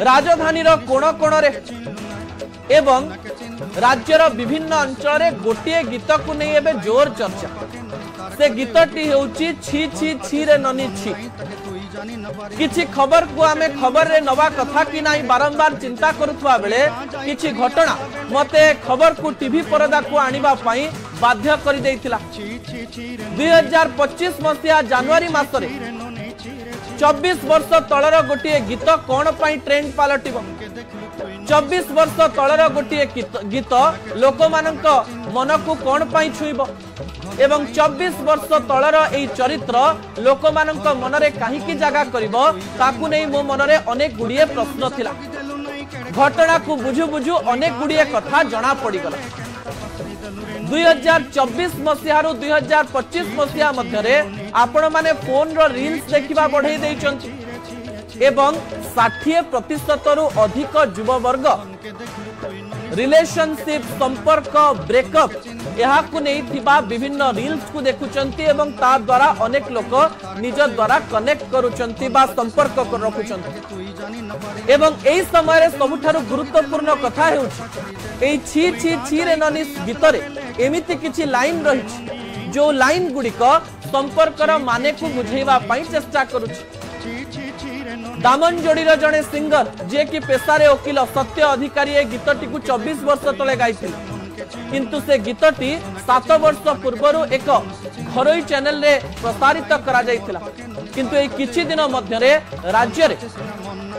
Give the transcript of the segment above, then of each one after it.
राजधानी कोण कोण एवं राज्यर विभिन्न अंचल गोटे गीत को नहीं एबे जोर चर्चा से गीतटी होउची छी छी छी रे ननी छी। किछि खबर को आमे खबर रे नवा कथा कि नाही बारंबार चिंता करुथवा बेले किछि घटना मते खबर को टीवी परदा को आनिबा पई बाध्य करि देइथिला। 2025 मसिया जनवरी मासरे 24 वर्ष तलर गोटे गीत कौन पाई ट्रेंड पलटिब। 24 वर्ष तलर गोटे गीत लोक मानक मन को कौन पाई छुईब एवं 24 वर्ष तलर एई चरित्र लोक मानक मनरे काहीकि जागा करिब ताकू नै मो मनरे अनेक गुडिये प्रश्न थिला। घटना को बुझु बुझु अनेक गुडिये कथा जणा पड़ी गला। 2024 मसिया 2025 मसिया मध्यरे आपण माने फोन रो रील्स देखिबा बढ़ाई देइचंती एवं 60% रु अधिक युववर्ग रिलेशनशिप संपर्क ब्रेकअप यहा को नहीं थिबा विभिन्न रील्स को देखुचंती एवं ता द्वारा अनेक लोक निज द्वारा कनेक्ट करूचंती बा संपर्क कर रखुचंती एवं एई समय रे सबुठारु गुरुत्वपूर्ण कथा हेउची एई छी छी छी रे ननी भितरे एमिति किछि लाइन रहिछि जो लाइन गुडिक संपर्कर माने को बुझेबा पई चेष्टा करूछि। दामनजोड़ीर जड़े सिंगर जे कि पेशारे वकील सत्य अधिकारी ए गीतटी को 24 वर्ष तले गाइथिले किंतु से गीतटी 7 वर्ष पूर्व एक घरोई चैनल रे प्रसारित करा जाइथिला किंतु ए किछि दिन मध्य रे राज्य रे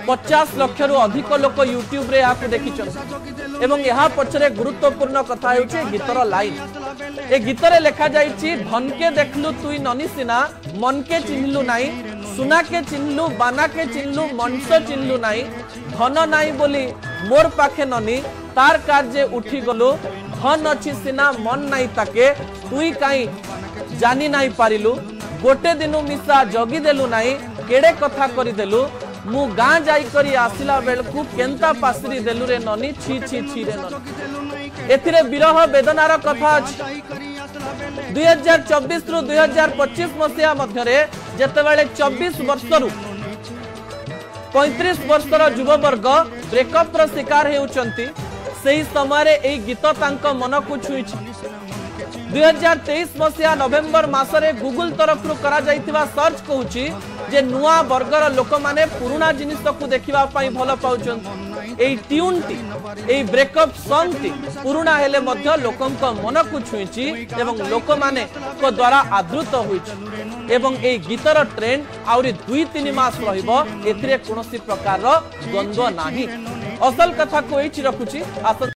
50 लाख रु अधिक लोक यूट्यूब रे याकु देखिछन एवं यहा पछरे गुरुत्वपूर्ण कथा हेउचे गीतर लाइन ए गीतरे लेखा जाइछि धन के देखलु तुई ननी सिना मन के चिन्हलु नाही सुना के चिन्हलु बाना के चिन्हलु मनस चिन्हलु नाही धन नाही बोली मोर पाखे ननी तार कार्य उठी गलु धन अछि सिना मन नाही ताके तुई काई जानी नाही पारिलु गोटे दिनु मिसा जगी देलु नाही केड़े कथा करि देलु मु गां जाई करी आसिला बेलकु केंता पासरी देलु रे ननी छी छी छी रे ननी। एथिरे विरह वेदनार कथा अछि। 2024 रु 2025 मसिया मध्यरे जेतेबेले 24 वर्षरु 35 वर्षर युववर्ग ब्रेकअप रो शिकार हेउचंती सेही समय एई गीत तांको मन को छुईछि। 2023 मसिया नवेम्बर मासरे गूगल तरफ करा जाइथिबा सर्च कहूची जे नुआ वर्गर लोक माने पुराना जिनिस को देखिबा पई भलो पाउचन एई ट्यून टी एई ब्रेकअप सॉन्ग टी पुराना हेले मध्य लोकंक मन को छुईची एवं लोक माने को द्वारा आदृत होईची एवं एई गीतर ट्रेंड आउरी 2-3 मास रहिबो एथिरे कोनोसी प्रकार रो द्वंद्व नाही। असल कथा को एछि रखुची।